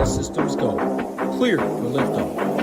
systems go. Clear for liftoff.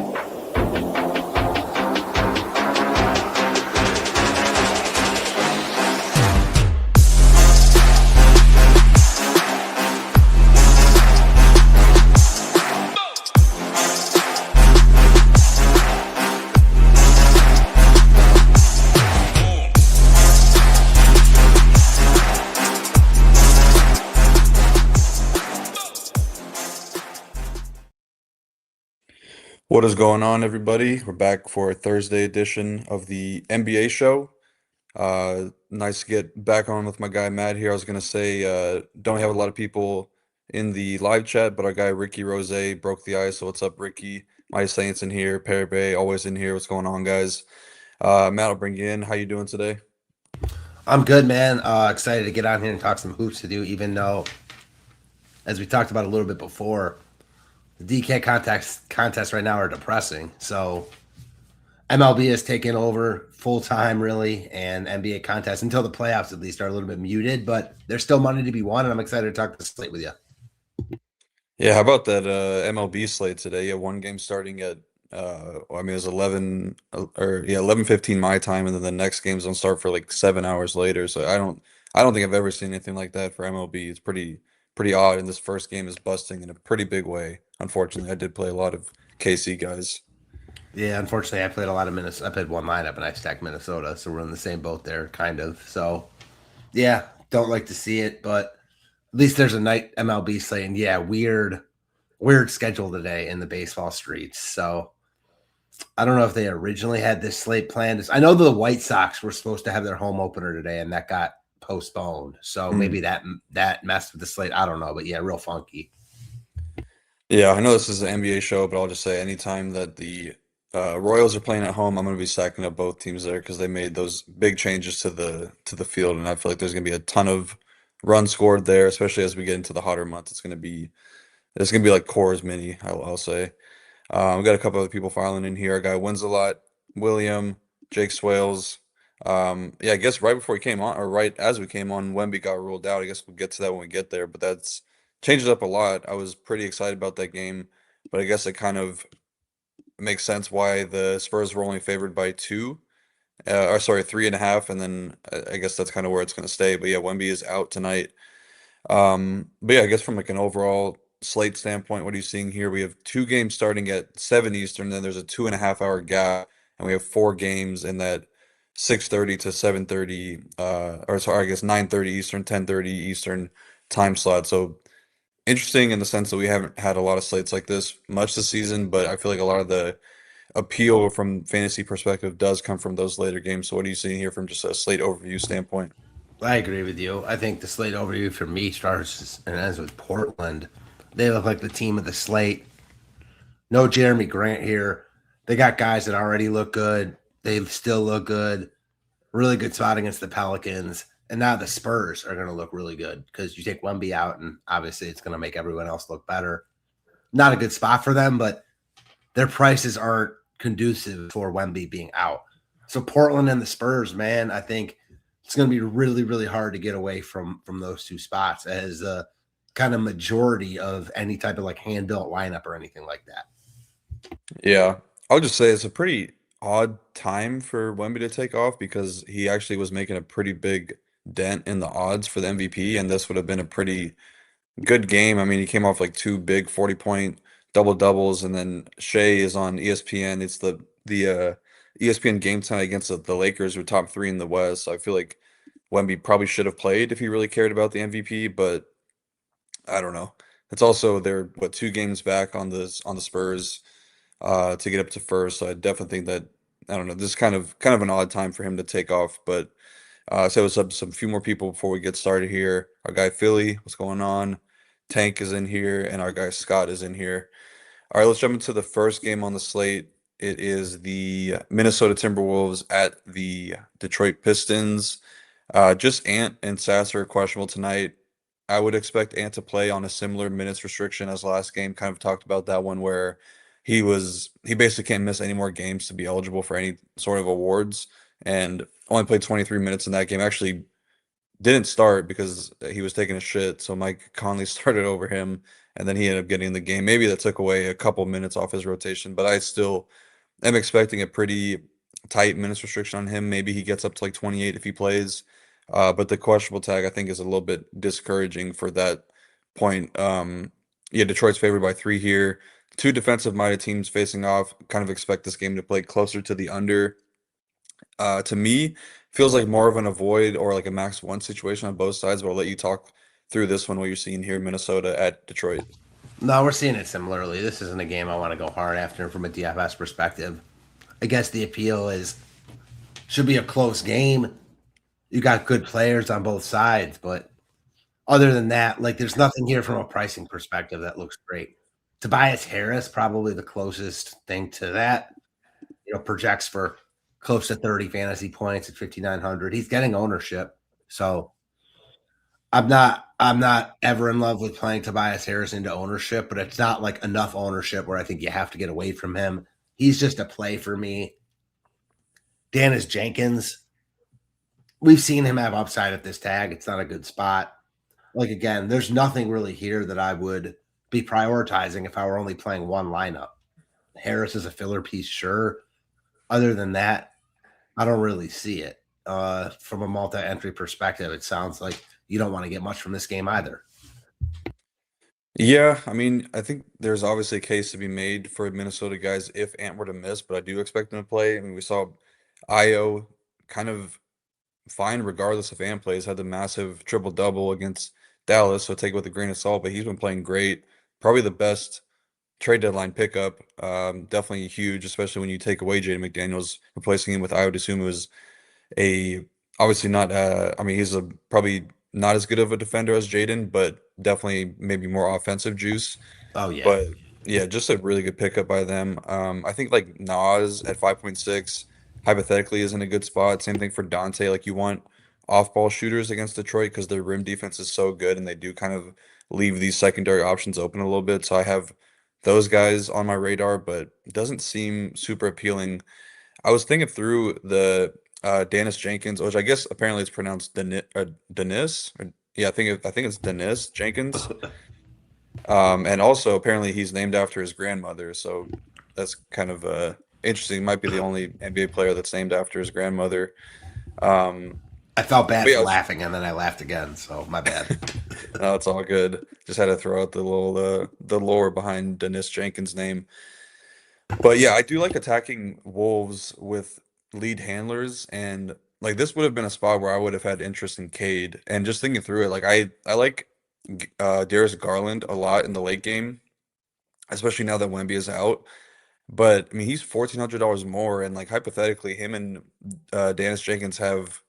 What is going on, everybody? We're back for a Thursday edition of the NBA show. Nice to get back on with my guy Matt here. I was gonna say, don't have a lot of people in the live chat, but our guy Ricky Rose broke the ice. So what's up, Ricky? My Saints in here, Perry Bay always in here. What's going on, guys? Matt, I'll bring you in. How you doing today? I'm good, man. Excited to get on here and talk some hoops to do, even though, as we talked about a little bit before, the DK contests right now are depressing. So MLB is taking over full time, really, and NBA contests until the playoffs at least are a little bit muted, but there's still money to be won, and I'm excited to talk the slate with you. Yeah, how about that MLB slate today? Yeah, one game starting at it was 11:15 my time, and then the next games don't start for like 7 hours later. So I don't think I've ever seen anything like that for MLB. It's pretty odd, and this first game is busting in a pretty big way. Unfortunately, I did play a lot of KC guys. Yeah, unfortunately, I played a lot of Minnesota. I played one lineup, and I stacked Minnesota, so we're in the same boat there, kind of. So, yeah, don't like to see it, but at least there's a night MLB slate. And yeah, weird schedule today in the baseball streets. So I don't know if they originally had this slate planned. I know the White Sox were supposed to have their home opener today, and that got postponed. So maybe that messed with the slate. I don't know, but yeah, real funky. Yeah, I know this is an NBA show, but I'll just say anytime that the Royals are playing at home, I'm going to be stacking up both teams there because they made those big changes to the field, and I feel like there's going to be a ton of runs scored there, especially as we get into the hotter months. It's gonna be like Coors Mini, I'll say. We got a couple other people filing in here. Our guy wins a lot, William, Jake Swales. Yeah, I guess right before he came on, or right as we came on, Wemby got ruled out. I guess we'll get to that when we get there, but that's changes up a lot. I was pretty excited about that game, but I guess it kind of makes sense why the Spurs were only favored by two, or sorry, 3.5, and then I guess that's kind of where it's going to stay. But yeah, Wemby is out tonight. But yeah, I guess from like an overall slate standpoint, what are you seeing here? We have two games starting at 7 Eastern, then there's a 2.5 hour gap, and we have four games in that 6:30 to 7:30, or sorry, I guess 9:30 Eastern, 10:30 Eastern time slot. So interesting in the sense that we haven't had a lot of slates like this much this season, but I feel like a lot of the appeal from fantasy perspective does come from those later games. So what are you seeing here from just a slate overview standpoint? I agree with you. I think the slate overview for me starts and ends with Portland. They look like the team of the slate. No Jeremy Grant here. They got guys that already look good. They still look good. Really good spot against the Pelicans. And now the Spurs are going to look really good because you take Wemby out, and obviously it's going to make everyone else look better. Not a good spot for them, but their prices aren't conducive for Wemby being out. So Portland and the Spurs, man, I think it's going to be really, really hard to get away from those two spots as a kind of majority of any type of like hand-built lineup or anything like that. Yeah, I'll just say it's a pretty odd time for Wemby to take off because he actually was making a pretty big dent in the odds for the MVP, and this would have been a pretty good game. I mean, he came off like two big 40-point double doubles, and then Shea is on ESPN. It's the ESPN game tonight against the Lakers, who are top three in the West. So I feel like Wemby probably should have played if he really cared about the MVP, but I don't know. It's also they're what 2 games back on the Spurs to get up to first. So I definitely think that I don't know. This is kind of an odd time for him to take off, but say what's up to some few more people before we get started here. Our guy Philly, what's going on? Tank is in here, and our guy Scott is in here. All right, let's jump into the first game on the slate. It is the Minnesota Timberwolves at the Detroit Pistons. Just Ant and Sasser are questionable tonight. I would expect Ant to play on a similar minutes restriction as last game. Kind of talked about that one where he basically can't miss any more games to be eligible for any sort of awards, and only played 23 minutes in that game. Actually didn't start because he was taking a shit, so Mike Conley started over him, and then he ended up getting the game. Maybe that took away a couple minutes off his rotation, but I still am expecting a pretty tight minutes restriction on him. Maybe he gets up to like 28 if he plays. But the questionable tag I think is a little bit discouraging for that point. Yeah, Detroit's favored by 3 here. Two defensive-minded teams facing off. Kind of expect this game to play closer to the under. To me, feels like more of an avoid or like a max one situation on both sides, but I'll let you talk through this one, what you're seeing here in Minnesota at Detroit. No, we're seeing it similarly. This isn't a game I want to go hard after from a DFS perspective. I guess the appeal is should be a close game. You got good players on both sides, but other than that, like there's nothing here from a pricing perspective that looks great. Tobias Harris, probably the closest thing to that, projects for close to 30 fantasy points at 5,900. He's getting ownership. So I'm not ever in love with playing Tobias Harris into ownership, but it's not like enough ownership where I think you have to get away from him. He's just a play for me. Dennis Jenkins, we've seen him have upside at this tag. It's not a good spot. Like again, there's nothing really here that I would be prioritizing if I were only playing one lineup. Harris is a filler piece, sure. Other than that, I don't really see it. From a multi-entry perspective, it sounds like you don't want to get much from this game either. Yeah, I mean, I think there's obviously a case to be made for Minnesota guys if Ant were to miss, but I do expect them to play. I mean, we saw Io kind of fine regardless if Ant plays, had the massive triple double against Dallas, so take it with a grain of salt, but he's been playing great. Probably the best trade deadline pickup. Definitely huge, especially when you take away Jaden McDaniels, replacing him with Io DeSumo, who is a obviously not I mean he's a probably not as good of a defender as Jaden, but definitely maybe more offensive juice. Oh yeah. But yeah, just a really good pickup by them. I think like Nas at 5.6 hypothetically is in a good spot. Same thing for Dante. Like you want off-ball shooters against Detroit because their rim defense is so good and they do kind of leave these secondary options open a little bit. So I have those guys on my radar, but it doesn't seem super appealing. I was thinking through the Dennis Jenkins, which I guess apparently it's pronounced Denis. Yeah, I think it's Denis Jenkins. And also apparently he's named after his grandmother, so that's kind of interesting. Might be the only NBA player that's named after his grandmother. I felt bad But yeah, for laughing, and then I laughed again, so my bad. no, it's all good. Just had to throw out the little the lore behind Dennis Jenkins' name. But yeah, I do like attacking Wolves with lead handlers, and like this would have been a spot where I would have had interest in Cade. And just thinking through it, like I like Darius Garland a lot in the late game, especially now that Wemby is out. But I mean, he's $1,400 more, and like hypothetically, him and Dennis Jenkins have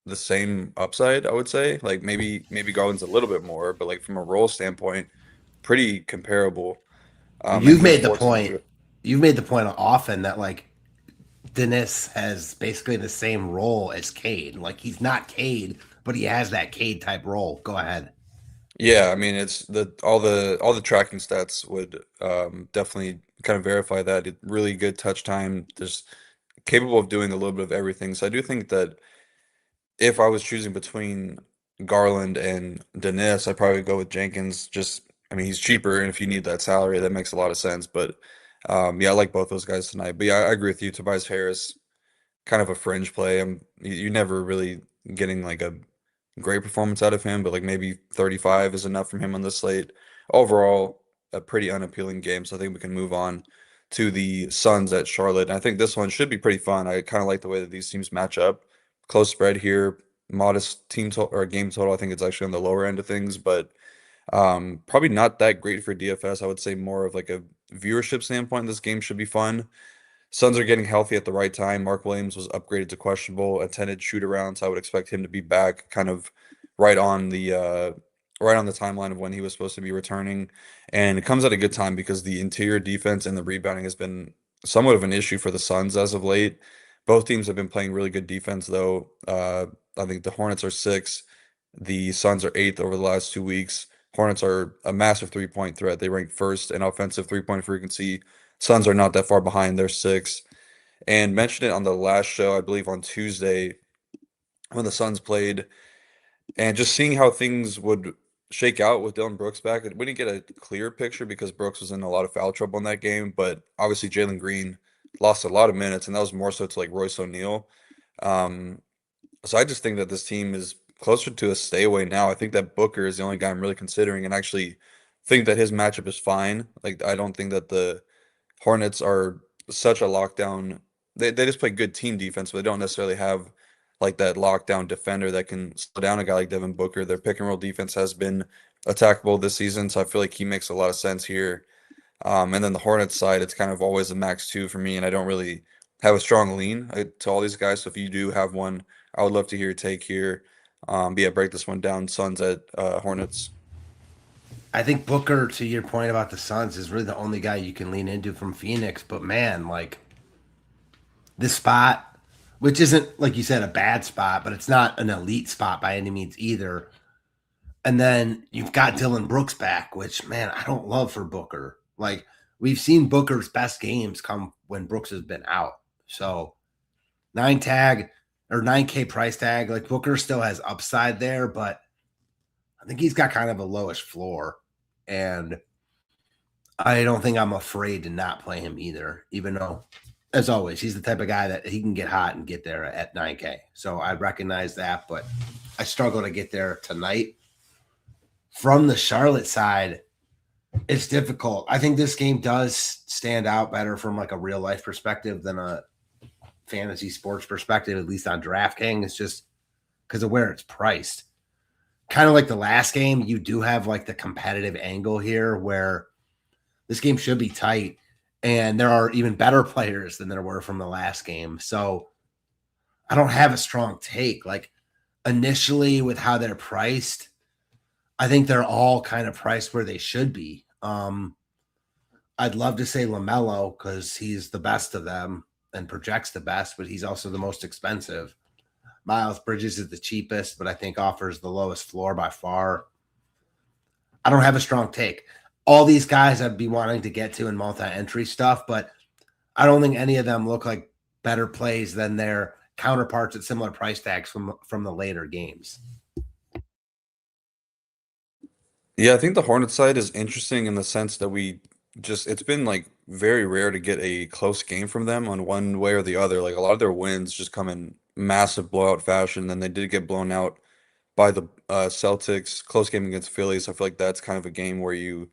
the same upside. I would say, like maybe Garland's a little bit more, but like from a role standpoint, pretty comparable. And You've he's made the 1,400. point. You've made the point often that like Dennis has basically the same role as Cade. Like he's not Cade, but he has that Cade type role. Go ahead. Yeah, I mean it's all the tracking stats would definitely kind of verify that. Really good touch time, just capable of doing a little bit of everything. So I do think that if I was choosing between Garland and Dennis, I'd probably go with Jenkins. Just I mean he's cheaper, and if you need that salary, that makes a lot of sense. But yeah, I like both those guys tonight. But yeah, I agree with you. Tobias Harris, kind of a fringe play. You're never really getting like a great performance out of him, but like maybe 35 is enough from him on the slate. Overall, a pretty unappealing game, so I think we can move on to the Suns at Charlotte. And I think this one should be pretty fun. I kind of like the way that these teams match up. Close spread here, modest team total or game total. I think it's actually on the lower end of things, but probably not that great for DFS. I would say more of like a viewership standpoint. This game should be fun. Suns are getting healthy at the right time. Mark Williams was upgraded to questionable, attended shoot around, so I would expect him to be back kind of right on the uh right on the timeline of when he was supposed to be returning. And it comes at a good time because the interior defense and the rebounding has been somewhat of an issue for the Suns as of late. Both teams have been playing really good defense though. I think the Hornets are sixth, the Suns are eighth over the last 2 weeks. Hornets are a massive three-point threat. They rank first in offensive three-point frequency. Suns are not that far behind. They're six. And mentioned it on the last show, I believe on Tuesday, when the Suns played, and just seeing how things would shake out with Dylan Brooks back. We didn't get a clear picture because Brooks was in a lot of foul trouble in that game, but obviously Jalen Green lost a lot of minutes, and that was more so to like Royce O'Neal. Um, so I just think that this team is closer to a stay away now. I think that Booker is the only guy I'm really considering, and actually think that his matchup is fine. Like I don't think that the Hornets are such a lockdown. They just play good team defense, but they don't necessarily have like that lockdown defender that can slow down a guy like Devin Booker. Their pick and roll defense has been attackable this season, so I feel like he makes a lot of sense here. And then the Hornets side, it's kind of always a max two for me, and I don't really have a strong lean to all these guys. So if you do have one, I would love to hear your take here. But yeah, break this one down. Suns at Hornets. I think Booker, to your point about the Suns, is really the only guy you can lean into from Phoenix. But man, like this spot, which isn't like you said a bad spot, but it's not an elite spot by any means either. And then you've got Dylan Brooks back, which man, I don't love for Booker. Like we've seen Booker's best games come when Brooks has been out. So 9K price tag, like Booker still has upside there, but I think he's got kind of a lowish floor. And I don't think I'm afraid to not play him either, even though, as always, he's the type of guy that he can get hot and get there at 9K. So I recognize that, but I struggle to get there tonight. From the Charlotte side, it's difficult. I think this game does stand out better from like a real life perspective than a fantasy sports perspective, at least on DraftKings. It's just because of where it's priced. Kind of like the last game, you do have like the competitive angle here where this game should be tight and there are even better players than there were from the last game. So I don't have a strong take. Like initially with how they're priced, I think they're all kind of priced where they should be. I'd love to say LaMelo because he's the best of them and projects the best, but he's also the most expensive. Miles Bridges is the cheapest, but I think offers the lowest floor by far. I don't have a strong take. All these guys I'd be wanting to get to in multi-entry stuff, but I don't think any of them look like better plays than their counterparts at similar price tags from the later games. Yeah, I think the Hornets side is interesting in the sense that it's been like very rare to get a close game from them on one way or the other. Like a lot of their wins just come in massive blowout fashion. Then they did get blown out by the Celtics, close game against Philly. So I feel like that's kind of a game where you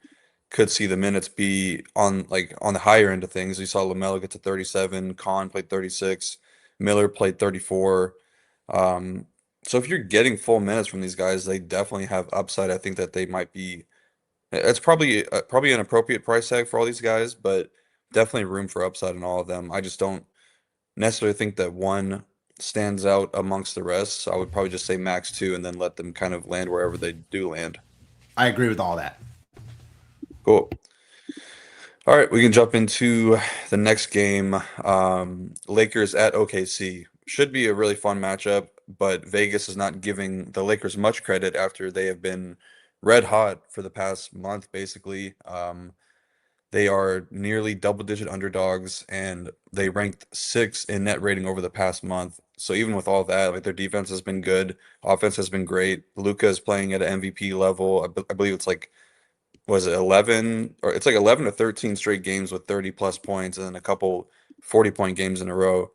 could see the minutes be on the higher end of things. You saw LaMelo get to 37, Kahn played 36, Miller played 34. Um, so if you're getting full minutes from these guys, they definitely have upside. I think that they might be. It's probably an appropriate price tag for all these guys, but definitely room for upside in all of them. I just don't necessarily think that one stands out amongst the rest. So I would probably just say max two and then let them kind of land wherever they do land. I agree with all that. Cool. All right, we can jump into the next game. Lakers at OKC. Should be a really fun matchup, but Vegas is not giving the Lakers much credit after they have been red hot for the past month, basically. They are nearly double-digit underdogs, and they ranked sixth in net rating over the past month. So even with all that, like their defense has been good, offense has been great. Luka is playing at an MVP level. I believe it's like was it 11 or it's like 11 to 13 straight games with 30 plus points and then a couple 40-point games in a row.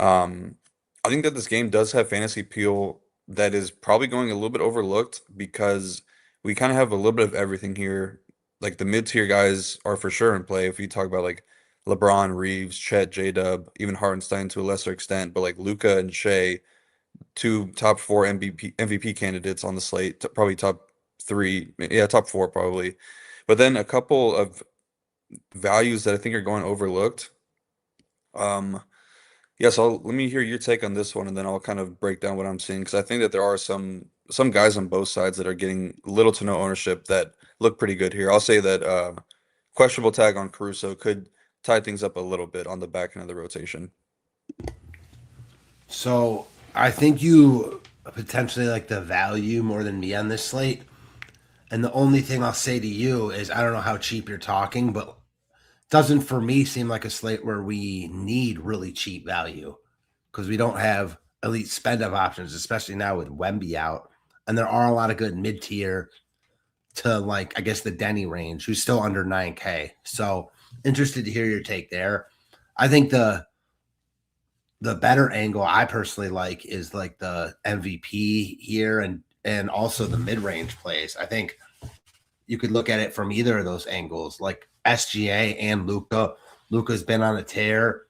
Um, I think that this game does have fantasy appeal that is probably going a little bit overlooked because we kind of have a little bit of everything here. Like the mid-tier guys are for sure in play. If you talk about like LeBron, Reeves, Chet, J-Dub, even Hartenstein to a lesser extent, but like Luca and Shea, two top four MVP candidates on the slate, probably top three, yeah, top four probably. But then a couple of values that I think are going overlooked. Um, yeah, so let me hear your take on this one, and then I'll kind of break down what I'm seeing because I think that there are some guys on both sides that are getting little to no ownership that look pretty good here. I'll say that questionable tag on Caruso could tie things up a little bit on the back end of the rotation. So I think you potentially like the value more than me on this slate. And the only thing I'll say to you is I don't know how cheap you're talking, but doesn't for me seem like a slate where we need really cheap value because we don't have elite spend up options, especially now with Wemby out. And there are a lot of good mid tier to like, I guess, the Denny range, who's still under 9K. So interested to hear your take there. I think the better angle I personally like is like the MVP here and also the mid-range plays. I think you could look at it from either of those angles, like SGA and Luka. Luka's been on a tear.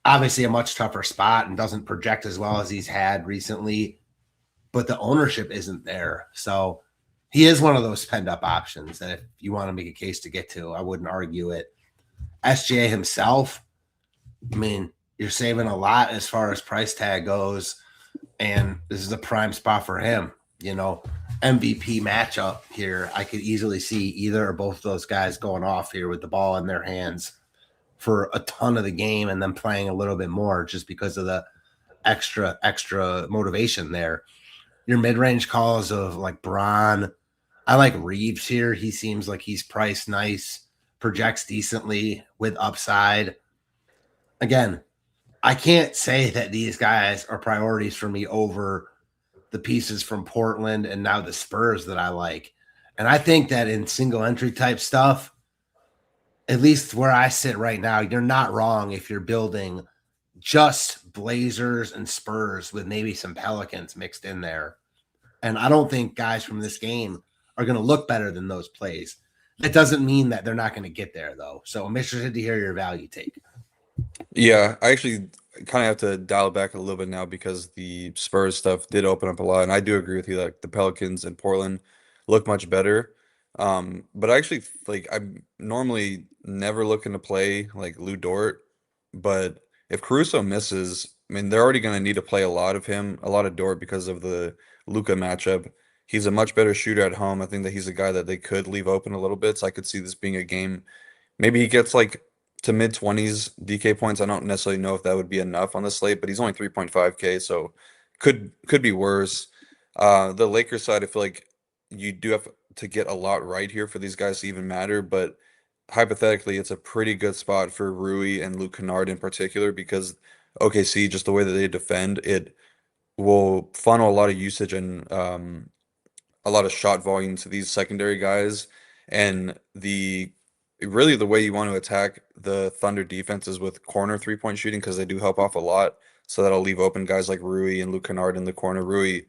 Obviously a much tougher spot and doesn't project as well as he's had recently, but the ownership isn't there. So he is one of those spend up options that if you want to make a case to get to, I wouldn't argue it. SGA himself, I mean, you're saving a lot as far as price tag goes, and this is a prime spot for him. You know, MVP matchup here. I could easily see either or both of those guys going off here with the ball in their hands for a ton of the game and then playing a little bit more just because of the extra motivation there. Your mid-range calls of like Braun. I like Reeves here. He seems like he's priced nice, projects decently with upside. Again, I can't say that these guys are priorities for me over the pieces from Portland and now the Spurs that I like. And I think that in single entry type stuff, at least where I sit right now, you're not wrong if you're building just Blazers and Spurs with maybe some Pelicans mixed in there. And I don't think guys from this game are going to look better than those plays. That doesn't mean that they're not going to get there, though. So I'm interested to hear your value take. Yeah, I actually kind of have to dial it back a little bit now because the Spurs stuff did open up a lot, and I do agree with you. Like the Pelicans and Portland look much better. But I actually like I'm normally never looking to play like Lou Dort, but if Caruso misses, I mean they're already going to need to play a lot of him, a lot of Dort because of the Luka matchup. He's a much better shooter at home. I think that he's a guy that they could leave open a little bit, so I could see this being a game. Maybe he gets like to mid 20s DK points. I don't necessarily know if that would be enough on the slate, but he's only 3.5K, so could be worse. The Lakers side, I feel like you do have to get a lot right here for these guys to even matter, but hypothetically, it's a pretty good spot for Rui and Luke Kennard in particular because OKC, just the way that they defend, it will funnel a lot of usage and a lot of shot volume to these secondary guys. And the way you want to attack the Thunder defense is with corner 3-point shooting because they do help off a lot. So that'll leave open guys like Rui and Luke Kennard in the corner. Rui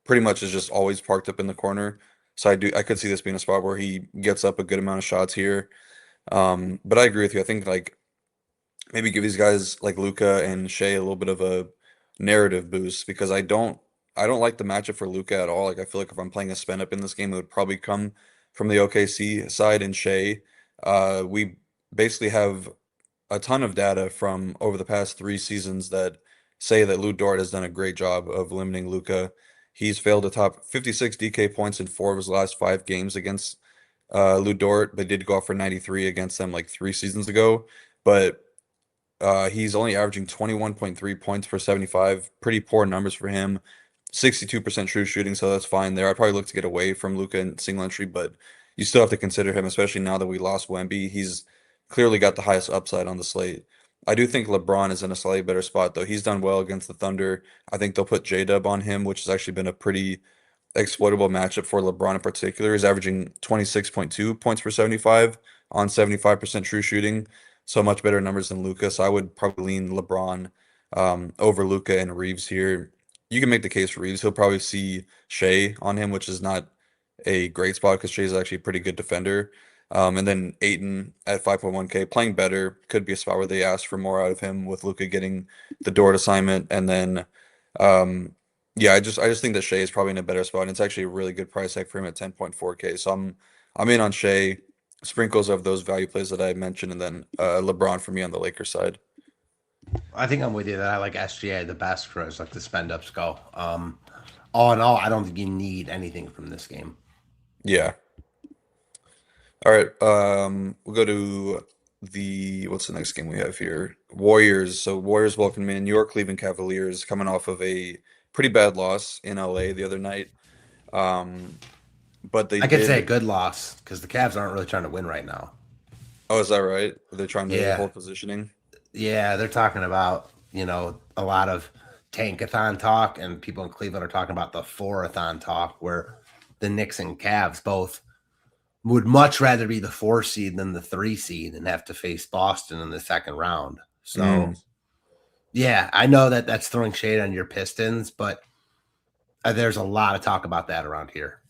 pretty much is just always parked up in the corner. So I could see this being a spot where he gets up a good amount of shots here. But I agree with you. I think like maybe give these guys like Luca and Shea a little bit of a narrative boost because I don't like the matchup for Luca at all. Like I feel like if I'm playing a spin up in this game, it would probably come from the OKC side and Shea. We basically have a ton of data from over the past 3 seasons that say that Lou Dort has done a great job of limiting Luca. He's failed to top 56 DK points in 4 of his last 5 games against Lou Dort, but did go off for 93 against them like 3 seasons ago. But he's only averaging 21.3 points per 75. Pretty poor numbers for him. 62% true shooting, so that's fine there. I'd probably look to get away from Luca in single entry, but you still have to consider him, especially now that we lost Wemby. He's clearly got the highest upside on the slate. I do think LeBron is in a slightly better spot, though. He's done well against the Thunder. I think they'll put J-Dub on him, which has actually been a pretty exploitable matchup for LeBron in particular. He's averaging 26.2 points per 75 on 75% true shooting, so much better numbers than Luca. So I would probably lean LeBron over Luca and Reeves here. You can make the case for Reeves. He'll probably see Shea on him, which is not a great spot because Shea's actually a pretty good defender. And then Ayton at 5.1K playing better could be a spot where they ask for more out of him with Luka getting the Dort assignment. And then, yeah, I just think that Shea is probably in a better spot. And it's actually a really good price tag for him at 10.4K. So I'm in on Shea, sprinkles of those value plays that I mentioned, and then LeBron for me on the Lakers side. I think I'm with you that I like SGA the best for as like the spend ups go. All in all, I don't think you need anything from this game. Yeah. All right. We'll go to what's the next game we have here? Warriors. So Warriors welcome in New York Cleveland Cavaliers coming off of a pretty bad loss in LA the other night. But I could say a good loss because the Cavs aren't really trying to win right now. Oh, is that right? They're trying to Yeah. hold positioning. Yeah, they're talking about, a lot of tankathon talk, and people in Cleveland are talking about the four-a-thon talk where the Knicks and Cavs both would much rather be the 4 seed than the 3 seed and have to face Boston in the second round. So, yeah, I know that that's throwing shade on your Pistons, but there's a lot of talk about that around here.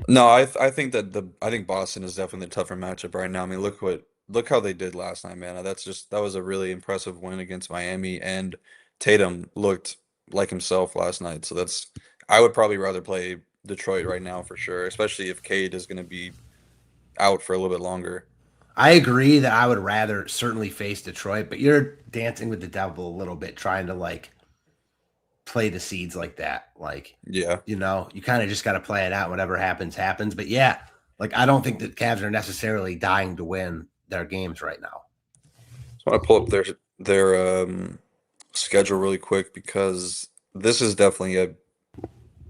No, I think I think Boston is definitely the tougher matchup right now. I mean, look how they did last night, man. That was a really impressive win against Miami, and Tatum looked like himself last night. So I would probably rather play Detroit right now for sure, especially if Cade is going to be out for a little bit longer. I agree that I would rather certainly face Detroit, but you're dancing with the devil a little bit, trying to like play the seeds like that. Like, Yeah. you kind of just got to play it out. Whatever happens, happens. But yeah, like I don't think the Cavs are necessarily dying to win their games right now. So I want to pull up their schedule really quick because this is definitely a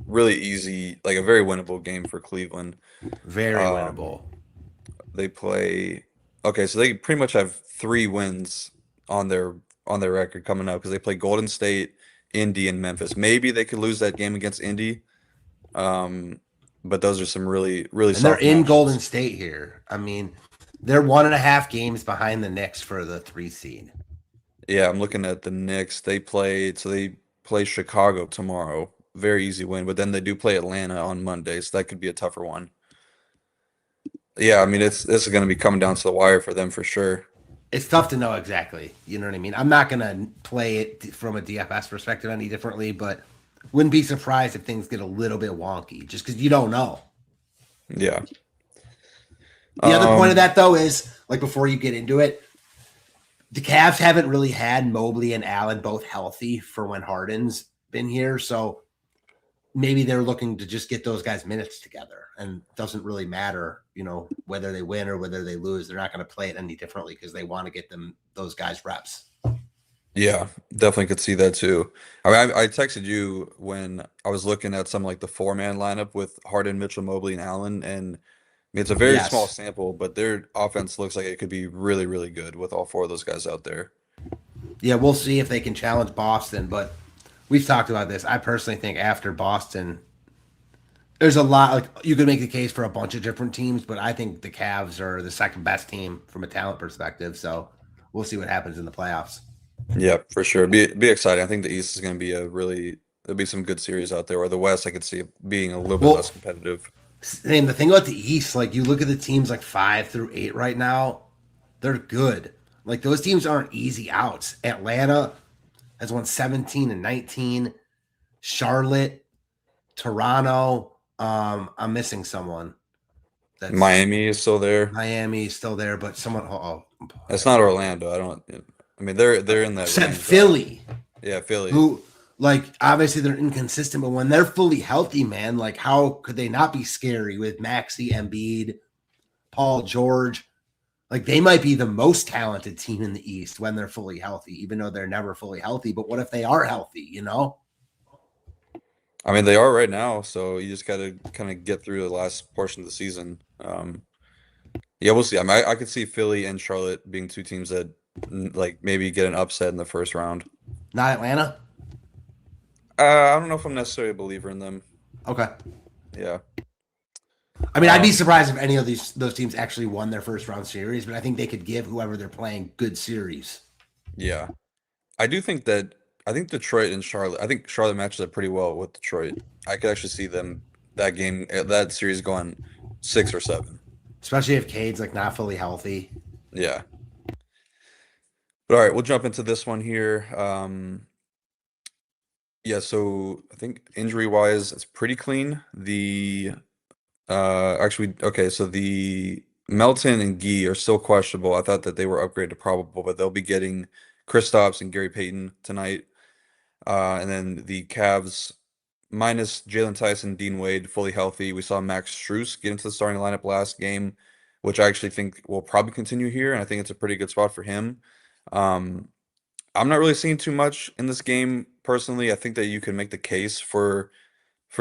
really easy, like a very winnable game for Cleveland. Very Um, winnable. They play. Okay, so they pretty much have 3 wins on their record coming up because they play Golden State, Indy, and Memphis. Maybe they could lose that game against Indy, um, but those are some really And they're soft in Golden matches. State here. I mean, they're 1.5 games behind the Knicks for the 3 seed. Yeah, I'm looking at the Knicks. They play Chicago tomorrow. Very easy win, but then they do play Atlanta on Monday, so that could be a tougher one. Yeah, I mean this is going to be coming down to the wire for them for sure. It's tough to know exactly. You know what I mean? I'm not going to play it from a DFS perspective any differently, but wouldn't be surprised if things get a little bit wonky just because you don't know. Yeah. The other point of Um, that, though, is like before you get into it, the Cavs haven't really had Mobley and Allen both healthy for when Harden's been here. So maybe they're looking to just get those guys minutes together, and it doesn't really matter, whether they win or whether they lose. They're not going to play it any differently because they want to get those guys reps. yeah, definitely could see that too. I mean, I texted you when I was looking at some like the 4-man lineup with Harden, Mitchell, Mobley, and Allen, and I mean, it's a very small Yes. sample, but their offense looks like it could be really good with all 4 of those guys out there. Yeah, we'll see if they can challenge Boston, but we've talked about this. I personally think after Boston, there's a lot like you could make the case for a bunch of different teams, but I think the Cavs are the second best team from a talent perspective. So we'll see what happens in the playoffs. Yeah, for sure. Be exciting. I think the East is going to be there'll be some good series out there. Or the West, I could see it being a little bit less Well, competitive. and the thing about the East, like you look at the teams like 5 through 8 right now, they're good. Like those teams aren't easy outs. Atlanta has won 17 and 19. Charlotte, Toronto. I'm missing someone. That's Miami is still there. Miami is still there, but someone. That's not Orlando. I don't. I mean, they're in that Except range though. Philly, Yeah, Philly. who like obviously they're inconsistent, but when they're fully healthy, man, like how could they not be scary with Maxey, Embiid, Paul George? Like they might be the most talented team in the East when they're fully healthy, even though they're never fully healthy. But what if they are healthy? I mean, they are right now, so you just got to kind of get through the last portion of the season. Yeah, we'll see. I mean, I could see Philly and Charlotte being 2 teams that like maybe get an upset in the first round. Not Atlanta. I don't know if I'm necessarily a believer in them. Okay. Yeah. I mean, I'd be Um, surprised if any of those teams actually won their first round series, but I think they could give whoever they're playing good series. yeah. I do think that I think Detroit and Charlotte. I think Charlotte matches up pretty well with Detroit. I could actually see that series going 6 or 7. Especially if Cade's like not fully healthy. Yeah. But all right, we'll jump into this one here. Yeah, so I think injury wise, it's pretty clean. Okay, so the Melton and Gee are still questionable. I thought that they were upgraded to probable, but they'll be getting Kristaps and Gary Payton tonight. And then the Cavs minus Jalen Tyson, Dean Wade, fully healthy. We saw Max Strus get into the starting lineup last game, which I actually think will probably continue here, and I think it's a pretty good spot for him. Um, I'm not really seeing too much in this game personally. I think that you can make the case for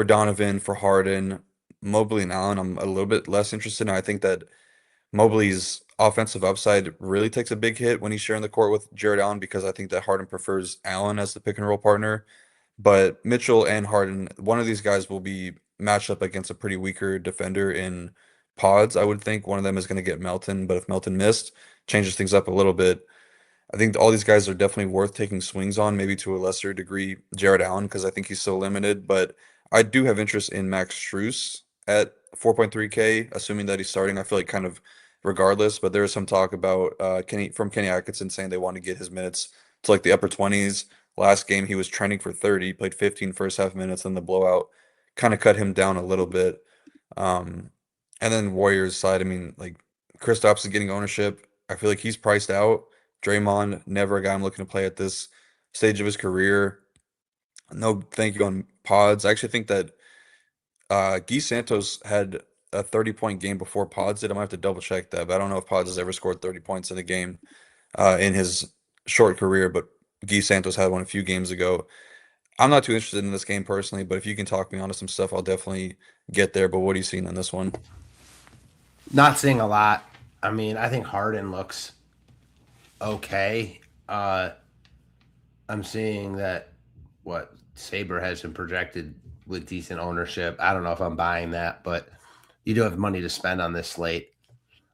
Donovan, for Harden, Mobley, and Allen. I'm a little bit less interested. And I think that Mobley's offensive upside really takes a big hit when he's sharing the court with Jared Allen because I think that Harden prefers Allen as the pick and roll partner. But Mitchell and Harden, one of these guys will be matched up against a pretty weaker defender in pods, I would think one of them is going to get Melton, but if Melton missed, changes things up a little bit. I think all these guys are definitely worth taking swings on, maybe to a lesser degree, Jared Allen, because I think he's so limited. But I do have interest in Max Strus at 4.3K, assuming that he's starting. I feel like kind of regardless, but there is some talk about Kenny Atkinson saying they want to get his minutes to like the upper 20s. Last game he was trending for 30, played 15 first half minutes, and the blowout kind of cut him down a little bit. Um, and then Warriors side, I mean, like Kristaps is getting ownership. I feel like he's priced out. Draymond, never a guy I'm looking to play at this stage of his career. No, thank you on pods. I actually think that Guy Santos had a 30-point game before Pods did. I might have to double check that, but I don't know if Pods has ever scored 30 points in a game in his short career, but Guy Santos had one a few games ago. I'm not too interested in this game personally, but if you can talk me onto some stuff, I'll definitely get there. But what are you seeing in this one? Not seeing a lot. I mean, I think Harden looks okay. I'm seeing that what Saber has been projected with decent ownership. I don't know if I'm buying that, but you do have money to spend on this slate.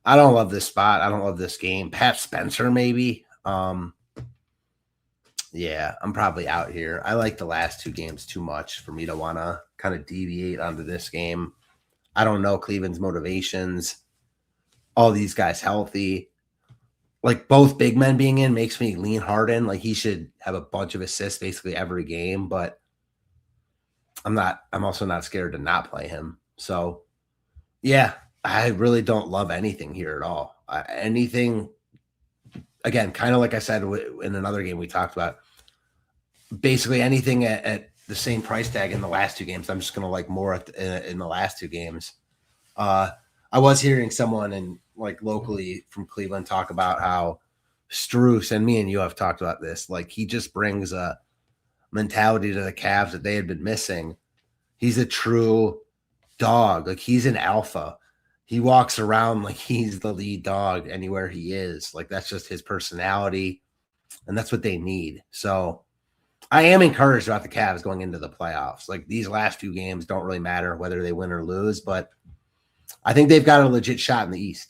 I don't love this spot. I don't love this game. Pat Spencer, maybe. Yeah, I'm probably out here. I like the last two games too much for me to want to kind of deviate onto this game. I don't know Cleveland's motivations. All these guys healthy. Like both big men being in makes me lean Harden. Like he should have a bunch of assists basically every game, but I'm also not scared to not play him. So yeah, I really don't love anything here at all. Anything, again, kind of like I said in another game we talked about, basically anything at the same price tag in the last two games. I'm just going to like more in the last two games. I was hearing someone in like locally from Cleveland talk about how Strus, and me and you have talked about this, like he just brings a mentality to the Cavs that they had been missing. He's a true dog. Like he's an alpha. He walks around like he's the lead dog anywhere he is. Like that's just his personality, and that's what they need. So I am encouraged about the Cavs going into the playoffs. Like these last few games don't really matter whether they win or lose, but I think they've got a legit shot in the East.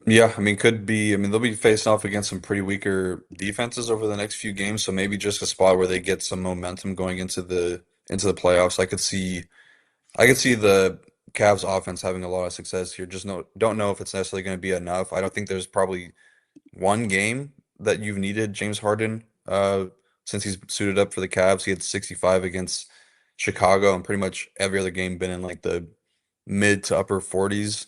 Yeah, I mean, could be. I mean, they'll be facing off against some pretty weaker defenses over the next few games, so maybe just a spot where they get some momentum going into the playoffs. I could see the Cavs offense having a lot of success here. Just don't know if it's necessarily going to be enough. I don't think there's probably one game that you've needed James Harden since he's suited up for the Cavs. He had 65 against Chicago, and pretty much every other game been in like the mid to upper 40s.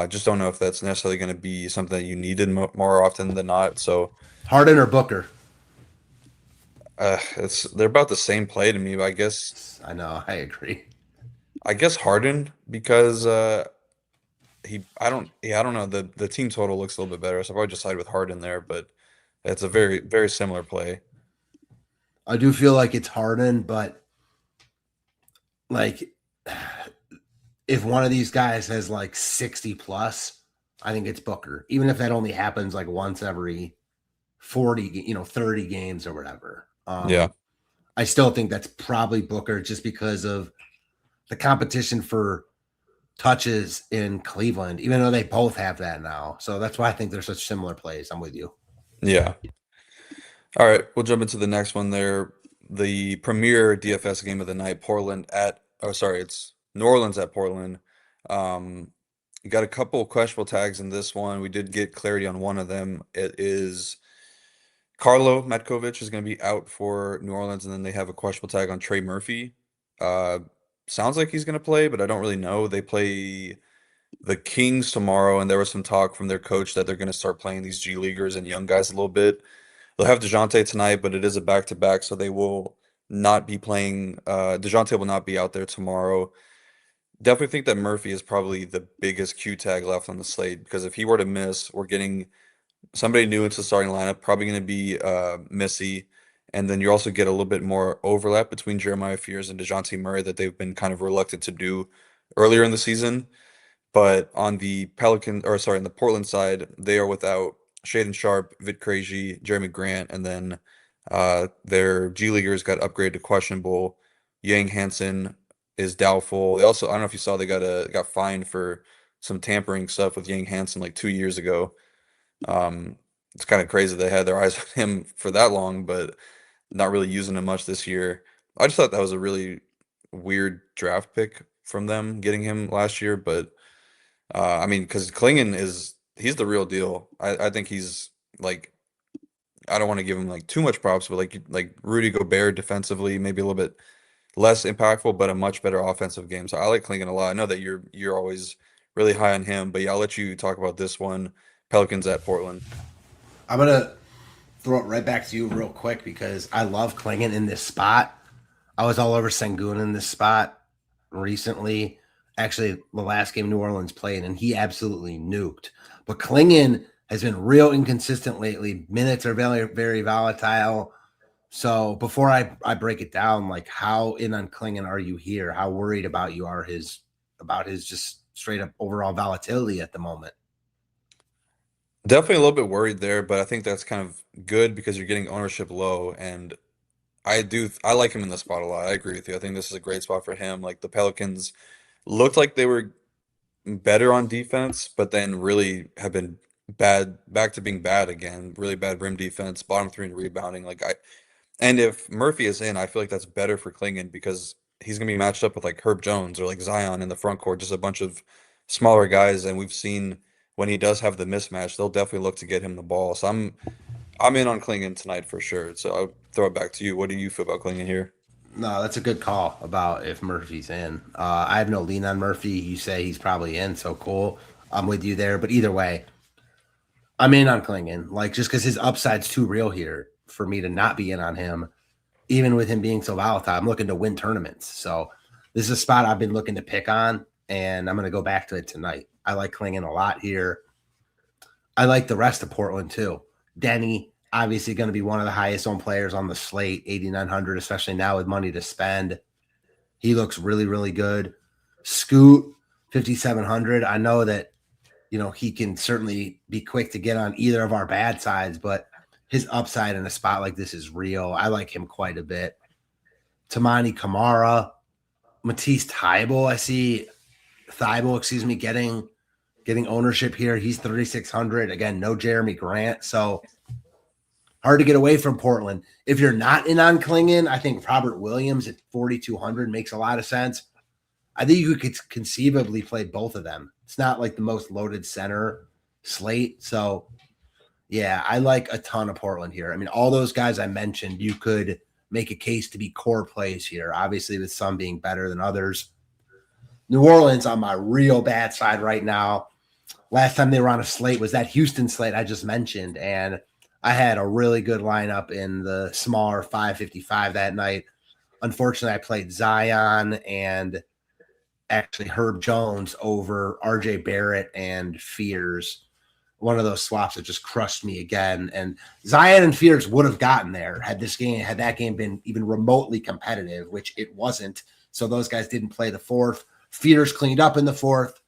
Just don't know if that's necessarily going to be something that you needed more often than not. So Harden or Booker? they're about the same play to me. But I know. I agree. I guess Harden because I don't know, the team total looks a little bit better, so I'll probably just side with Harden there. But it's a very similar play. I do feel like it's Harden, but like if one of these guys has like 60 plus, I think it's Booker. Even if that only happens like once every 40, 30 games or whatever. Yeah. I still think that's probably Booker just because of the competition for touches in Cleveland, even though they both have that now. So that's why I think they're such similar plays. I'm with you. Yeah. All right, we'll jump into the next one there. The premier DFS game of the night, it's New Orleans at Portland. You got a couple questionable tags in this one. We did get clarity on one of them. It is Carlo Metkovic is going to be out for New Orleans, and then they have a questionable tag on Trey Murphy. Uh, Sounds like he's going to play, but I don't really know. They play the Kings tomorrow, and there was some talk from their coach that they're going to start playing these G Leaguers and young guys a little bit. They'll have DeJounte tonight, but it is a back-to-back, so they will not be playing. DeJounte will not be out there tomorrow. Definitely think that Murphy is probably the biggest Q tag left on the slate because if he were to miss, we're getting somebody new into the starting lineup, probably going to be Missy. And then you also get a little bit more overlap between Jeremiah Fears and DeJounte Murray that they've been kind of reluctant to do earlier in the season. But on the in the Portland side, they are without Shaden Sharp, Vit Krejci, Jeremy Grant, and then their G Leaguers got upgraded to questionable Yang Hansen, is doubtful. They also, I don't know if you saw, they got fined for some tampering stuff with Yang Hansen like 2 years ago. It's kind of crazy they had their eyes on him for that long, but not really using him much this year. I just thought that was a really weird draft pick from them getting him last year, but I mean, because Klingon he's the real deal. I think he's like, I don't want to give him like too much props, but like Rudy Gobert defensively, maybe a little bit less impactful, but a much better offensive game. So I like Klingon a lot. I know that you're always really high on him, but yeah, I'll let you talk about this one. Pelicans at Portland. I'm gonna throw it right back to you real quick because I love Klingon in this spot. I was all over Sengun in this spot recently. Actually, the last game New Orleans played, and he absolutely nuked. But Klingon has been real inconsistent lately. Minutes are very, very volatile. So before I break it down, like how in on Klingon are you here? How worried about you are about his just straight up overall volatility at the moment? Definitely a little bit worried there, but I think that's kind of good because you're getting ownership low, and I like him in this spot a lot. I agree with you. I think this is a great spot for him. Like the Pelicans looked like they were better on defense, but then really have been bad, back to being bad again. Really bad rim defense, bottom three in rebounding. And if Murphy is in, I feel like that's better for Klingon because he's gonna be matched up with like Herb Jones or like Zion in the front court, just a bunch of smaller guys. And we've seen when he does have the mismatch, they'll definitely look to get him the ball. So I'm in on Klingon tonight for sure. So I'll throw it back to you. What do you feel about Klingon here? No, that's a good call about if Murphy's in. I have no lean on Murphy. You say he's probably in, so cool. I'm with you there. But either way, I'm in on Klingon. Like just because his upside's too real here for me to not be in on him, even with him being so volatile. I'm looking to win tournaments. So this is a spot I've been looking to pick on, and I'm going to go back to it tonight. I like Klingon a lot here. I like the rest of Portland too. Denny, obviously going to be one of the highest owned players on the slate, 8,900, especially now with money to spend. He looks really, really good. Scoot, 5,700. I know that, he can certainly be quick to get on either of our bad sides, but his upside in a spot like this is real. I like him quite a bit. Tamani Kamara, Matisse Thybulle, I see Thybulle, getting ownership here. He's 3,600. Again, no Jeremy Grant. So hard to get away from Portland. If you're not in on Klingon, I think Robert Williams at 4,200 makes a lot of sense. I think you could conceivably play both of them. It's not like the most loaded center slate. So, yeah, I like a ton of Portland here. I mean, all those guys I mentioned, you could make a case to be core plays here, obviously with some being better than others. New Orleans on my real bad side right now. Last time they were on a slate was that Houston slate I just mentioned, and I had a really good lineup in the smaller 555 that night. Unfortunately, I played Zion and actually Herb Jones over RJ Barrett and Fears. One of those swaps that just crushed me again. And Zion and Fears would have gotten there had that game been even remotely competitive, which it wasn't. So those guys didn't play the fourth. Fears cleaned up in the fourth.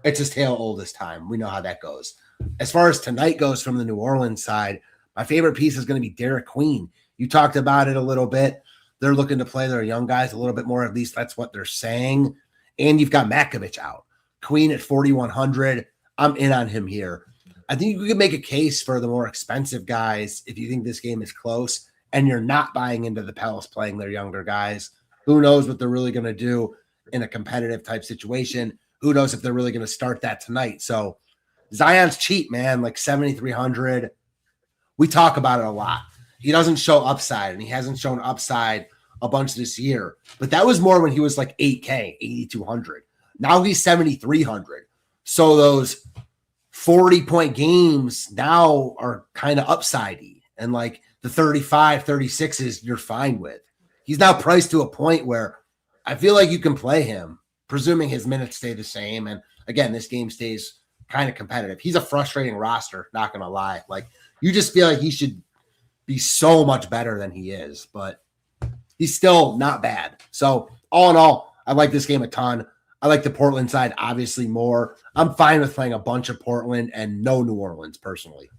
It's his tale old as time. We know how that goes. As far as tonight goes from the New Orleans side, my favorite piece is going to be Derek Queen. You talked about it a little bit. They're looking to play their young guys a little bit more. At least that's what they're saying. And you've got Makovich out. Queen at 4,100. I'm in on him here. I think you can make a case for the more expensive guys if you think this game is close and you're not buying into the Pels playing their younger guys. Who knows what they're really going to do in a competitive type situation. Who knows if they're really going to start that tonight. So Zion's cheap, man, like 7,300. We talk about it a lot. He doesn't show upside, and he hasn't shown upside a bunch this year. But that was more when he was like 8K, 8,200. Now he's 7,300. So those 40-point games now are kind of upsidey. And like the 35, 36s, you're fine with. He's now priced to a point where I feel like you can play him, presuming his minutes stay the same. And again, this game stays kind of competitive. He's a frustrating roster, not going to lie. Like, you just feel like he should be so much better than he is, but he's still not bad. So all in all, I like this game a ton. I like the Portland side obviously more. I'm fine with playing a bunch of Portland and no New Orleans personally.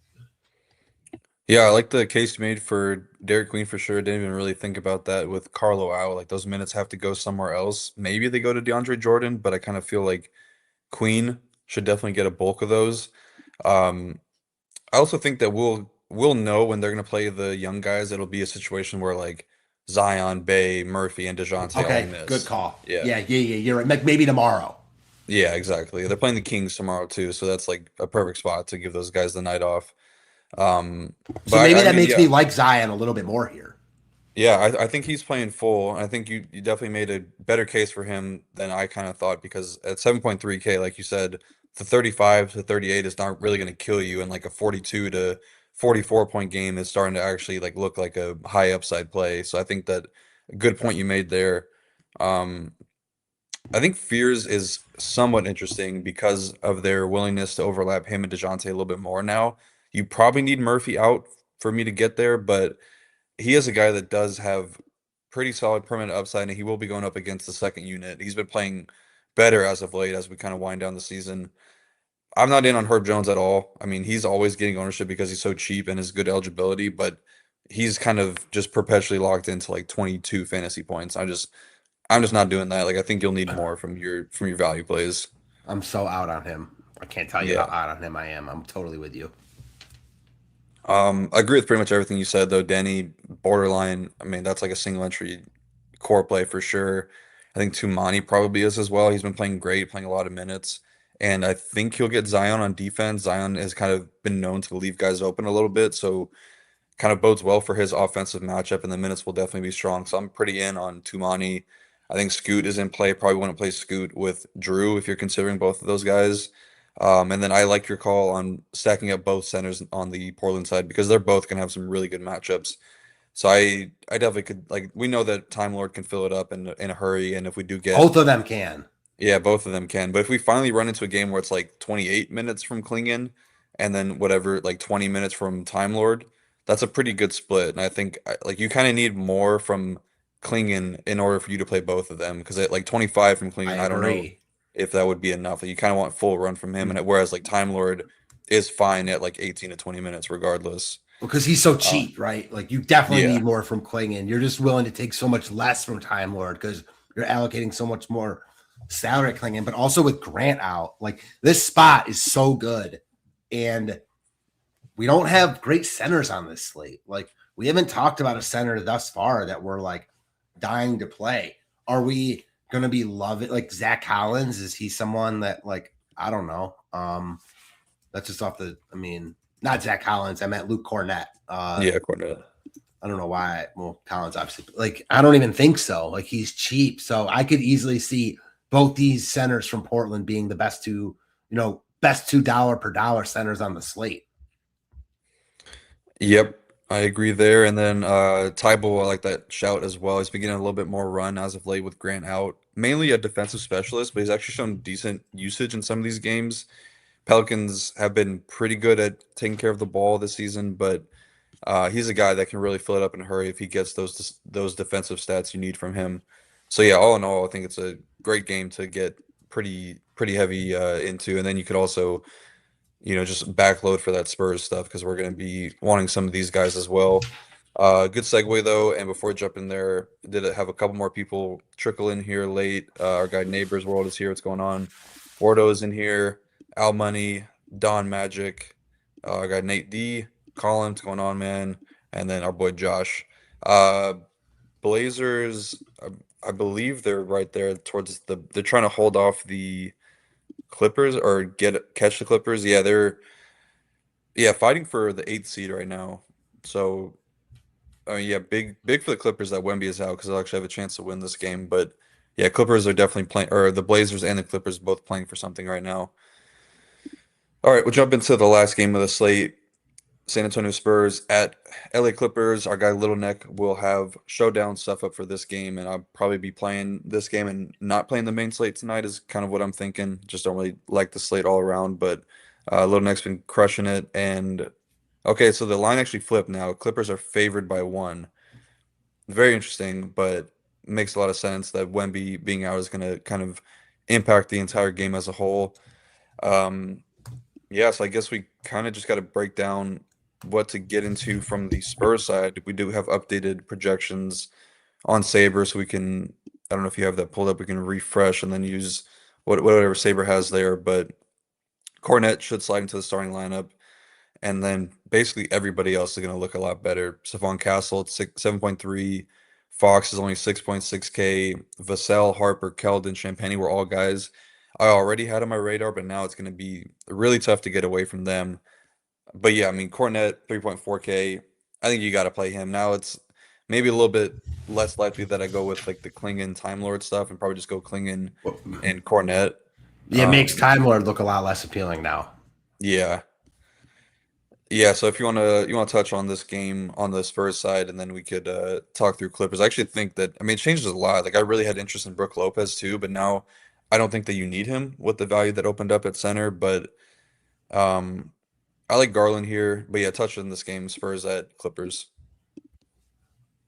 Yeah, I like the case you made for Derek Queen for sure. Didn't even really think about that with Carlo out. Like those minutes have to go somewhere else. Maybe they go to DeAndre Jordan, but I kind of feel like Queen should definitely get a bulk of those. Um, I also think that we'll know when they're gonna play the young guys. It'll be a situation where like Zion, Bay, Murphy, and DeJounte all Okay, good miss. call. Yeah. Yeah. You're right. Maybe tomorrow. Yeah, exactly. They're playing the Kings tomorrow too, so that's like a perfect spot to give those guys the night off. Um, So but maybe I that mean, makes yeah, me like Zion a little bit more here. yeah, I think he's playing full. I think you definitely made a better case for him than I kind of thought because at 7.3K, like you said, the 35 to 38 is not really going to kill you, and like a 42 to 44 point game is starting to actually like look like a high upside play. So I think that a good point you made there. Um, I think Fears is somewhat interesting because of their willingness to overlap him and DeJounte a little bit more now. You probably need Murphy out for me to get there, but he is a guy that does have pretty solid permanent upside, and he will be going up against the second unit. He's been playing better as of late as we kind of wind down the season. I'm not in on Herb Jones at all. I mean, he's always getting ownership because he's so cheap and his good eligibility, but he's kind of just perpetually locked into like 22 fantasy points. I'm just not doing that. Like I think you'll need more from your value plays. I'm so out on him. I can't tell you how Yeah. out on him I am. I'm totally with you. I agree with pretty much everything you said though. Denny, borderline. I mean, that's like a single entry core play for sure. I think Tumani probably is as well. He's been playing great, playing a lot of minutes. And I think he'll get Zion on defense. Zion has kind of been known to leave guys open a little bit, so kind of bodes well for his offensive matchup, and the minutes will definitely be strong. So I'm pretty in on Tumani. I think Scoot is in play. Probably want to play Scoot with Drew if you're considering both of those guys. And then I like your call on stacking up both centers on the Portland side because they're both going to have some really good matchups. So I definitely could like we know that Time Lord can fill it up in a hurry, and if we do get Both of them can. yeah, both of them can. But if we finally run into a game where it's like 28 minutes from Klingon and then whatever, like 20 minutes from Time Lord, that's a pretty good split. And I think like you kind of need more from Klingon in order for you to play both of them because at like 25 from I Klingon, I don't know agree. if that would be enough. Like, you kind of want full run from him, and whereas like Time Lord is fine at like 18 to 20 minutes regardless. Because he's so Uh, cheap, right? Like you definitely yeah. need more from Klingon. You're just willing to take so much less from Time Lord because you're allocating so much more salary at Klingon, but also with Grant out, like this spot is so good. And we don't have great centers on this slate. Like we haven't talked about a center thus far that we're like dying to play. Are we gonna be loving like Zach Collins? Is he someone that like I don't know? That's just off the I mean, not Zach Collins, I meant Luke Cornett. Yeah, Cornet. I don't know why. Well, Collins obviously like I don't even think so. Like he's cheap. So I could easily see both these centers from Portland being the best $2 per dollar centers on the slate. Yep, I agree there. And then Tybull, I like that shout as well. He's been getting a little bit more run as of late with Grant out. Mainly a defensive specialist, but he's actually shown decent usage in some of these games. Pelicans have been pretty good at taking care of the ball this season, but he's a guy that can really fill it up in a hurry if he gets those defensive stats you need from him. So yeah, all in all, I think it's a great game to get pretty heavy into, and then you could also just backload for that Spurs stuff because we're going to be wanting some of these guys as well. Good segue though, and before I jump in there, did have a couple more people trickle in here late. Our guy Neighbors World is here. What's going on? Wardo is in here. Al Money, Don Magic, our guy Nate D, Colin, what's going on, man? And then our boy Josh. Uh, Blazers, I believe they're right there towards they're trying to hold off the Clippers or catch the Clippers. Yeah, they're fighting for the eighth seed right now. So yeah, big for the Clippers that Wemby is out because they'll actually have a chance to win this game. But yeah, Clippers are definitely playing, or the Blazers and the Clippers both playing for something right now. All right, we'll jump into the last game of the slate. San Antonio Spurs at LA Clippers. Our guy Little Neck will have showdown stuff up for this game, and I'll probably be playing this game and not playing the main slate tonight is kind of what I'm thinking. Just don't really like the slate all around, but Little Neck's been crushing it. And okay, so the line actually flipped now. Clippers are favored by one. Very interesting, but makes a lot of sense that Wemby being out is going to kind of impact the entire game as a whole. Um, yeah, so I guess we kind of just got to break down what to get into from the Spurs side, we do have updated projections on Saber, so we can, I don't know if you have that pulled up, we can refresh and then use whatever Saber has there. But Cornet should slide into the starting lineup, and then basically everybody else is going to look a lot better. Stephon Castle at 7.3, Fox is only 6.6K, Vassell, Harper, Keldon, Champagny were all guys I already had on my radar, but now it's going to be really tough to get away from them. But yeah, I mean, Cornet, 3.4K. I think you got to play him. Now it's maybe a little bit less likely that I go with like the Klingon Time Lord stuff and probably just go Klingon Well, and Cornet. it makes Time Lord look a lot less appealing now. Yeah. Yeah, so if you want to touch on this game on the Spurs side, and then we could talk through Clippers. I actually think that, I mean, it changes a lot. Like I really had interest in Brook Lopez too, but now I don't think that you need him with the value that opened up at center. But um, I like Garland here. But yeah, touch on this game, Spurs at Clippers.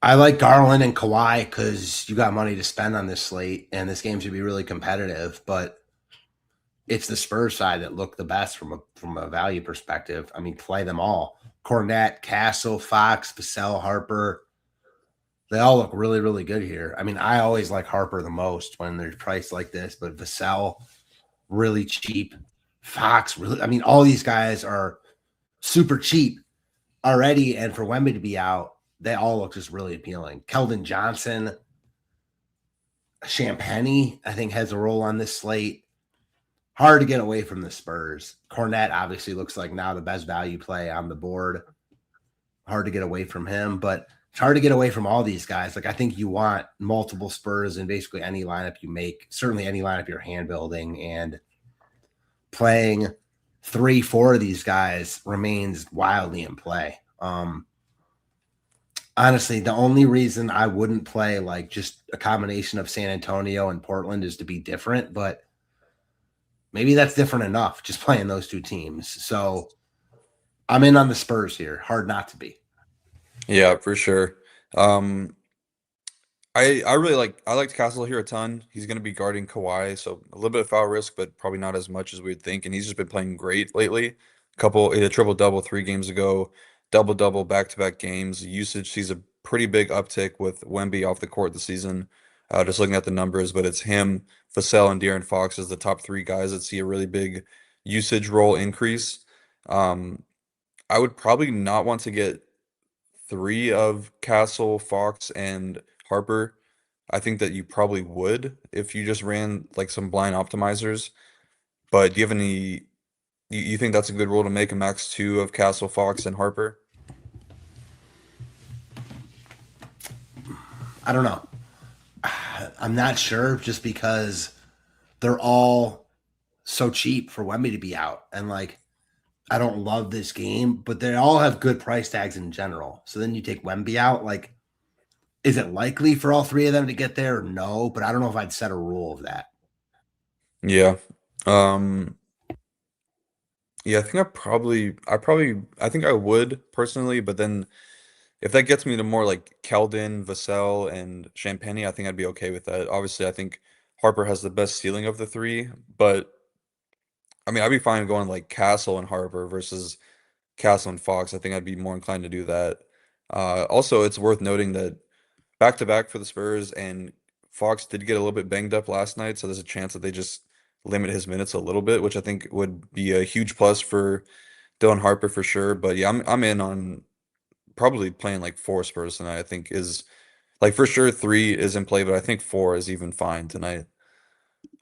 I like Garland and Kawhi because you got money to spend on this slate, and this game should be really competitive. But it's the Spurs side that look the best from a value perspective. I mean, play them all. Cornette, Castle, Fox, Vassell, Harper. They all look really, really good here. I mean, I always like Harper the most when they're priced like this, but Vassell, really cheap. Fox, really, I mean, all these guys are super cheap already. And for Wemby to be out, they all look just really appealing. Keldon Johnson, Champagny, I think, has a role on this slate. Hard to get away from the Spurs. Cornette obviously looks like now the best value play on the board. Hard to get away from him, but it's hard to get away from all these guys. Like I think you want multiple Spurs in basically any lineup you make, certainly any lineup you're hand building, and playing 3-4 of these guys remains wildly in play. Honestly, the only reason I wouldn't play like just a combination of San Antonio and Portland is to be different, but maybe that's different enough just playing those two teams. So I'm in on the Spurs here. Hard not to be. Yeah, for sure. Um, I liked Castle here a ton. He's going to be guarding Kawhi, so a little bit of foul risk, but probably not as much as we would think. And he's just been playing great lately. He had a triple double 3 games ago, double double back-to-back games. Usage sees a pretty big uptick with Wemby off the court this season. Just looking at the numbers, but it's him, Vassell, and De'Aaron Fox as the top 3 guys that see a really big usage role increase. Um, I would probably not want to get 3 of Castle, Fox, and Harper. I think that you probably would if you just ran like some blind optimizers. But do you have you think that's a good rule to make a max 2 of Castle, Fox, and Harper? I don't know. I'm not sure just because they're all so cheap for Wemby to be out. And like, I don't love this game, but they all have good price tags in general. So then you take Wemby out. Like, is it likely for all 3 of them to get there? No, but I don't know if I'd set a rule of that. Yeah. Um, yeah, I think I would personally, but then if that gets me to more like Keldon, Vassell, and Champagny, I think I'd be okay with that. Obviously, I think Harper has the best ceiling of the 3, but I mean, I'd be fine going like Castle and Harper versus Castle and Fox. I think I'd be more inclined to do that. Also, it's worth noting that back to back for the Spurs, and Fox did get a little bit banged up last night, so there's a chance that they just limit his minutes a little bit, which I think would be a huge plus for Dylan Harper for sure. But yeah, I'm in on probably playing like 4 Spurs tonight. I think is like for sure 3 is in play, but I think 4 is even fine tonight.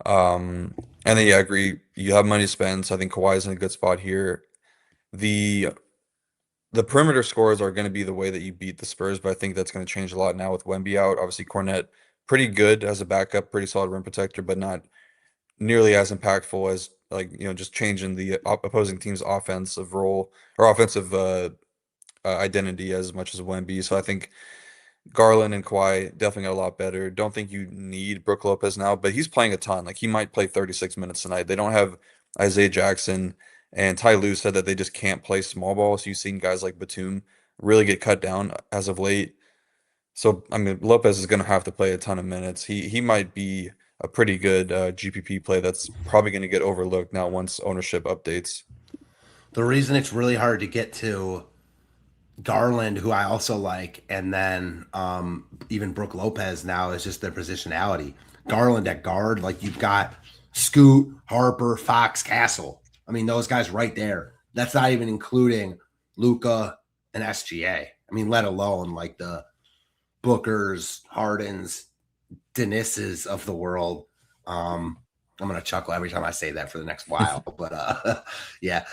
And then yeah, I agree. You have money to spend, so I think Kawhi's in a good spot here. The the perimeter scores are going to be the way that you beat the Spurs, but I think that's going to change a lot now with Wemby out. Obviously, Cornette pretty good as a backup, pretty solid rim protector, but not nearly as impactful as like just changing the opposing team's offensive role or offensive identity as much as Wemby. So I think Garland and Kawhi definitely got a lot better. Don't think you need Brook Lopez now, but he's playing a ton. Like he might play 36 minutes tonight. They don't have Isaiah Jackson, and Ty Lue said that they just can't play small ball. So you've seen guys like Batum really get cut down as of late. So I mean, Lopez is going to have to play a ton of minutes. He might be a pretty good GPP play that's probably going to get overlooked now once ownership updates. The reason it's really hard to get to Garland, who I also like, and then even Brooke Lopez now is just their positionality. Garland at guard, like you've got Scoot, Harper, Fox, Castle. I mean, those guys right there. That's not even including Luca and SGA. I mean, let alone like the Bookers, Hardens, Denises of the world. I'm gonna chuckle every time I say that for the next while, but yeah.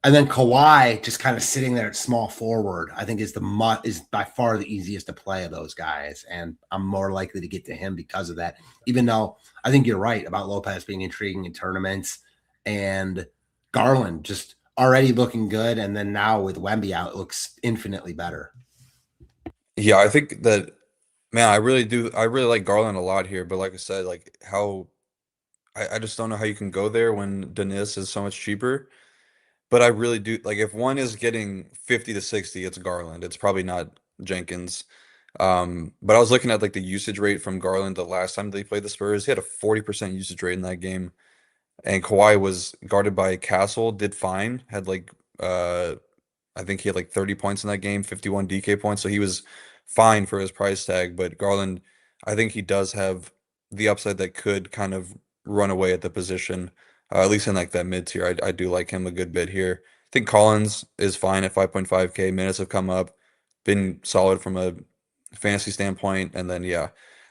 And then Kawhi just kind of sitting there at small forward, I think is by far the easiest to play of those guys, and I'm more likely to get to him because of that. Even though I think you're right about Lopez being intriguing in tournaments, and Garland just already looking good, and then now with Wemby out, it looks infinitely better. Yeah, I think that, man, I really do. I really like Garland a lot here, but like I said, like how I just don't know how you can go there when Denis is so much cheaper. But I really do like if one is getting 50 to 60, it's Garland. It's probably not Jenkins. But I was looking at like the usage rate from Garland the last time they played the Spurs. He had a 40% usage rate in that game. And Kawhi was guarded by Castle, did fine, had like I think he had like 30 points in that game, 51 DK points. So he was fine for his price tag. But Garland, I think he does have the upside that could kind of run away at the position, at least in like that mid tier. I do like him a good bit here. I think Collins is fine at 5.5K. Minutes have come up, been solid from a fantasy standpoint. And then, yeah,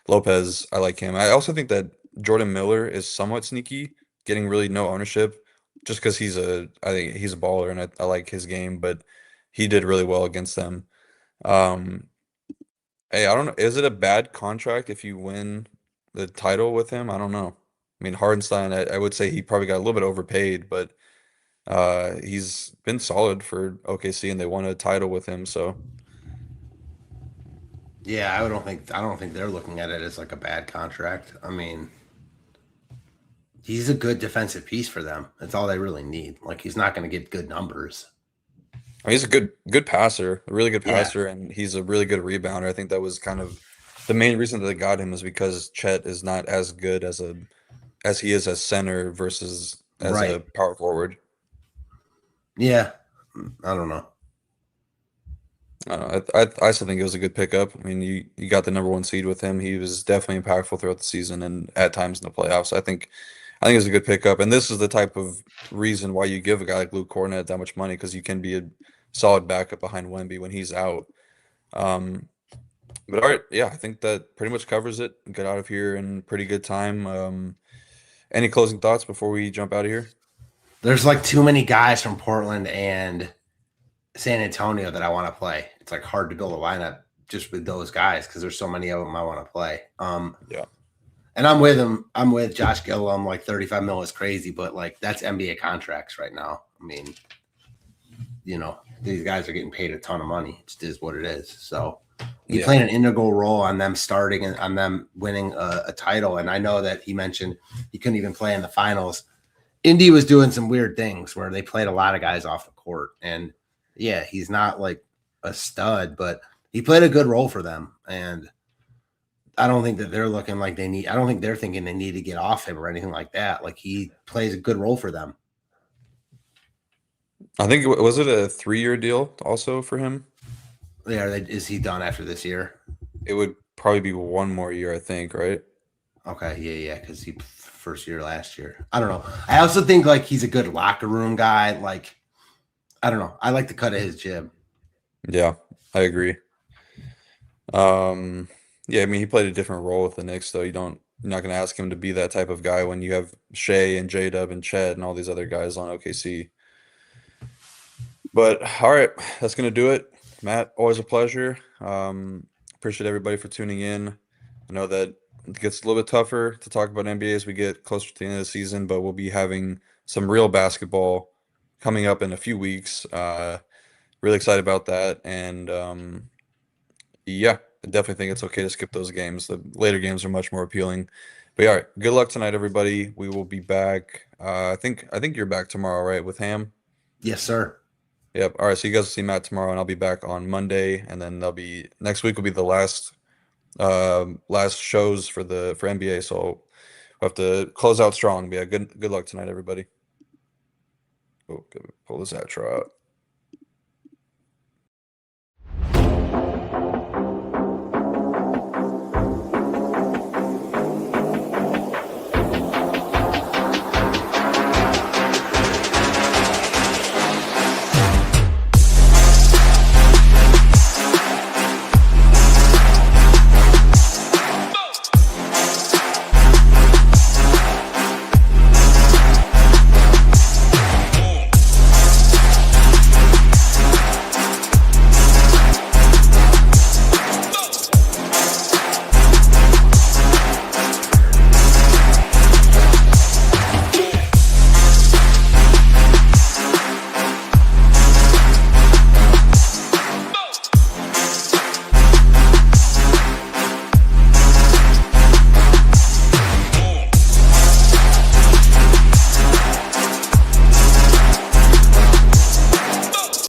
Lopez, I like him. I also think that Jordan Miller is somewhat sneaky, getting really no ownership just because I think he's a baller and I like his game, but he did really well against them. Um, hey, I don't know. Is it a bad contract if you win the title with him? I don't know. I mean, Hardenstein, I would say he probably got a little bit overpaid, but he's been solid for OKC and they won a title with him. So Yeah, I don't think they're looking at it as like a bad contract. I mean, he's a good defensive piece for them. That's all they really need. Like he's not going to get good numbers. I mean, he's a good passer, a really good Yeah, passer, and he's a really good rebounder. I think that was kind of the main reason that they got him is because Chet is not as good as he is as center versus as a right. power forward. Yeah, I don't know. I don't know. I still think it was a good pickup. I mean, you got the number one seed with him. He was definitely impactful throughout the season and at times in the playoffs. I think it was a good pickup. And this is the type of reason why you give a guy like Luke Kornet that much money because you can be a solid backup behind Wemby when he's out. Um, but all right, yeah, I think that pretty much covers it. Get out of here in pretty good time. Any closing thoughts before we jump out of here? There's like too many guys from Portland and San Antonio that I want to play. It's like hard to build a lineup just with those guys because there's so many of them I want to play. Yeah. And I'm with him. I'm with Josh Gill. Like 35 mil is crazy, but like that's NBA contracts right now. I mean, these guys are getting paid a ton of money. It just is what it is. So he Yeah. played an integral role on them starting and on them winning a title. And I know that he mentioned he couldn't even play in the finals. Indy was doing some weird things where they played a lot of guys off the court. And yeah, he's not like a stud, but he played a good role for them. And I don't think that they're looking like I don't think they're thinking they need to get off him or anything like that. Like he plays a good role for them. I think was it a 3-year deal also for him? Yeah, is he done after this year? It would probably be one more year, I think, right? Okay, yeah, because he first year last year. I don't know. I also think like he's a good locker room guy. Like, I don't know. I like the cut of his jib. Yeah, I agree. Um, yeah, I mean he played a different role with the Knicks, though. You're not gonna ask him to be that type of guy when you have Shea and J-Dub and Chet and all these other guys on OKC. But all right, that's gonna do it. Matt, always a pleasure. Appreciate everybody for tuning in. I know that it gets a little bit tougher to talk about NBA as we get closer to the end of the season, but we'll be having some real basketball coming up in a few weeks. Really excited about that, and yeah, I definitely think it's okay to skip those games. The later games are much more appealing. But yeah, all right, good luck tonight, everybody. We will be back. I think you're back tomorrow, right, with Ham? Yes, sir. Yep. All right. So you guys will see Matt tomorrow, and I'll be back on Monday, and then there'll be next week will be the last shows for NBA. So we'll have to close out strong. But yeah, good luck tonight, everybody. Oh, pull this outro out.